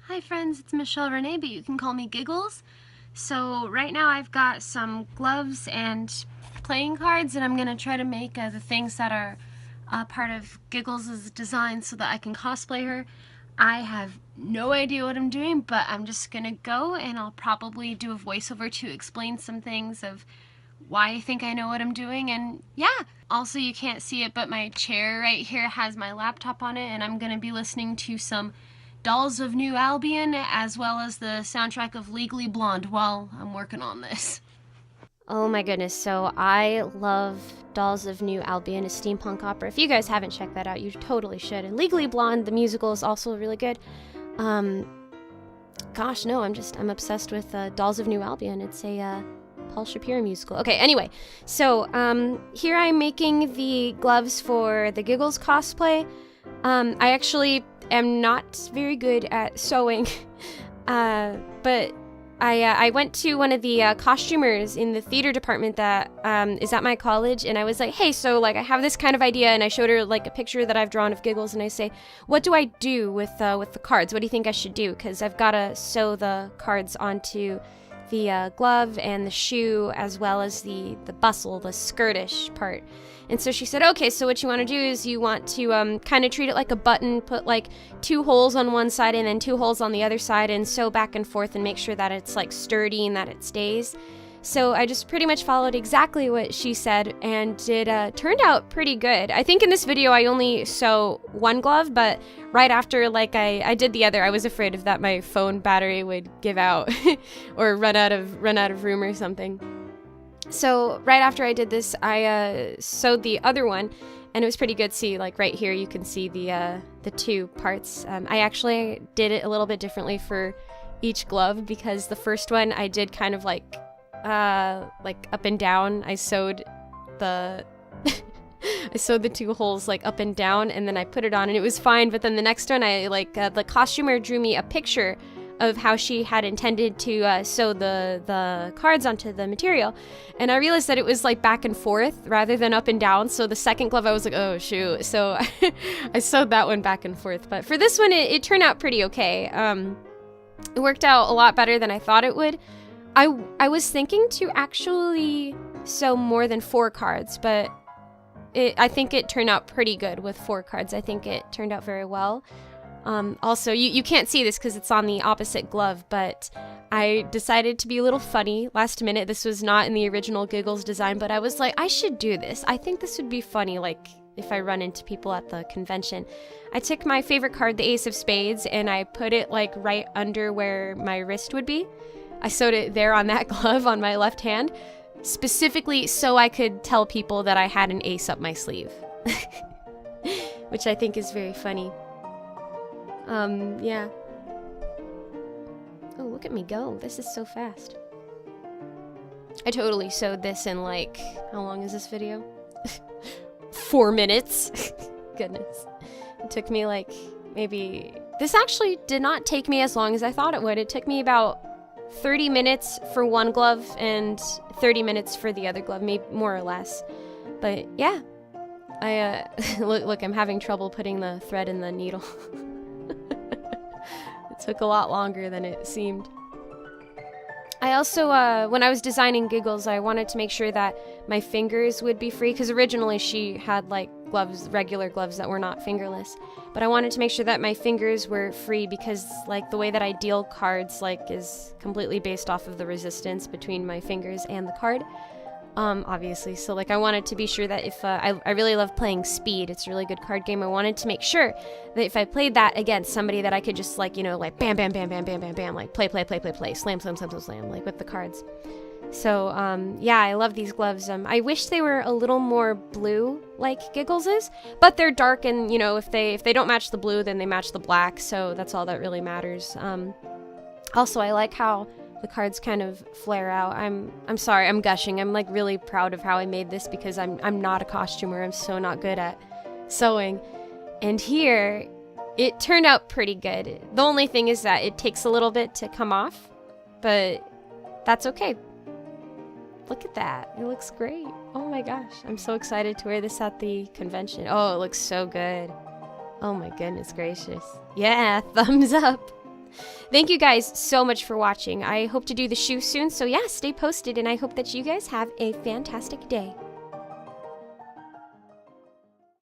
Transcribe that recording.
Hi friends, it's Michelle Renee, but you can call me Giggles. So right now I've got some gloves and playing cards, and I'm going to try to make the things that are part of Giggles' design so that I can cosplay her. I have no idea what I'm doing, but I'm just going to go, and I'll probably do a voiceover to explain some things of why I think I know what I'm doing, and yeah. Also, you can't see it, but my chair right here has my laptop on it, and I'm going to be listening to some Dolls of New Albion, as well as the soundtrack of Legally Blonde while I'm working on this. Oh my goodness, so I love Dolls of New Albion, a steampunk opera. If you guys haven't checked that out, you totally should. And Legally Blonde, the musical, is also really good. Gosh, no, I'm obsessed with Dolls of New Albion. It's a Paul Shapiro musical. Okay, anyway, so here I'm making the gloves for the Giggles cosplay. I actually am not very good at sewing, but I went to one of the costumers in the theater department that is at my college, and I was like, hey, so like I have this kind of idea, and I showed her like a picture that I've drawn of Giggles, and I say, what do I do with the cards? What do you think I should do? Because I've got to sew the cards onto the glove and the shoe, as well as the bustle, the skirtish part. And so she said, okay, so what you want to do is you want to kind of treat it like a button, put like 2 holes on one side and then 2 holes on the other side, and sew back and forth and make sure that it's like sturdy and that it stays. So I just pretty much followed exactly what she said, and it turned out pretty good. I think in this video I only sew one glove, but right after like I did the other, I was afraid of that my phone battery would give out or run out of room or something. So right after I did this, I sewed the other one, and it was pretty good. See, like right here, you can see the 2 parts. I actually did it a little bit differently for each glove, because the first one I did kind of like up and down. I sewed the I sewed the 2 holes like up and down, and then I put it on, and it was fine. But then the next one, I like the costumer drew me a picture of how she had intended to sew the cards onto the material, and I realized that it was like back and forth rather than up and down. So the second glove I was like, oh shoot, so I sewed that one back and forth. But for this one, it turned out pretty okay. It worked out a lot better than I thought it would. I was thinking to actually sew more than 4 cards, but I think it turned out pretty good with 4 cards. I think it turned out very well. Also, you can't see this because it's on the opposite glove, but I decided to be a little funny last minute. This was not in the original Giggles design, but I was like, I should do this. I think this would be funny, like if I run into people at the convention. I took my favorite card, the Ace of Spades, and I put it like right under where my wrist would be. I sewed it there on that glove on my left hand, specifically so I could tell people that I had an ace up my sleeve, which I think is very funny. Yeah. Oh, look at me go. This is so fast. I totally sewed this in like, how long is this video? 4 minutes. Goodness. It took me like maybe, this actually did not take me as long as I thought it would. It took me about 30 minutes for one glove and 30 minutes for the other glove, maybe more or less. But yeah, I look, I'm having trouble putting the thread in the needle. It took a lot longer than it seemed. I also, when I was designing Giggles, I wanted to make sure that my fingers would be free, because originally she had like gloves, regular gloves that were not fingerless. But I wanted to make sure that my fingers were free, because like the way that I deal cards like is completely based off of the resistance between my fingers and the card. Obviously, so like I wanted to be sure that if I really love playing Speed, it's a really good card game. I wanted to make sure that if I played that against somebody, that I could just like, you know, like bam bam bam bam bam bam bam, like play slam slam slam slam slam, like with the cards. So yeah, I love these gloves. I wish they were a little more blue like Giggles is, but they're dark, and you know, if they don't match the blue, then they match the black, so that's all that really matters. Also, I like how the cards kind of flare out. I'm sorry, I'm gushing. I'm like really proud of how I made this, because I'm not a costumer. I'm so not good at sewing. And here, it turned out pretty good. The only thing is that it takes a little bit to come off, but that's okay. Look at that. It looks great. Oh my gosh. I'm so excited to wear this at the convention. Oh, it looks so good. Oh my goodness gracious. Yeah, thumbs up. Thank you guys so much for watching. I hope to do the shoe soon, so yeah, stay posted, and I hope that you guys have a fantastic day.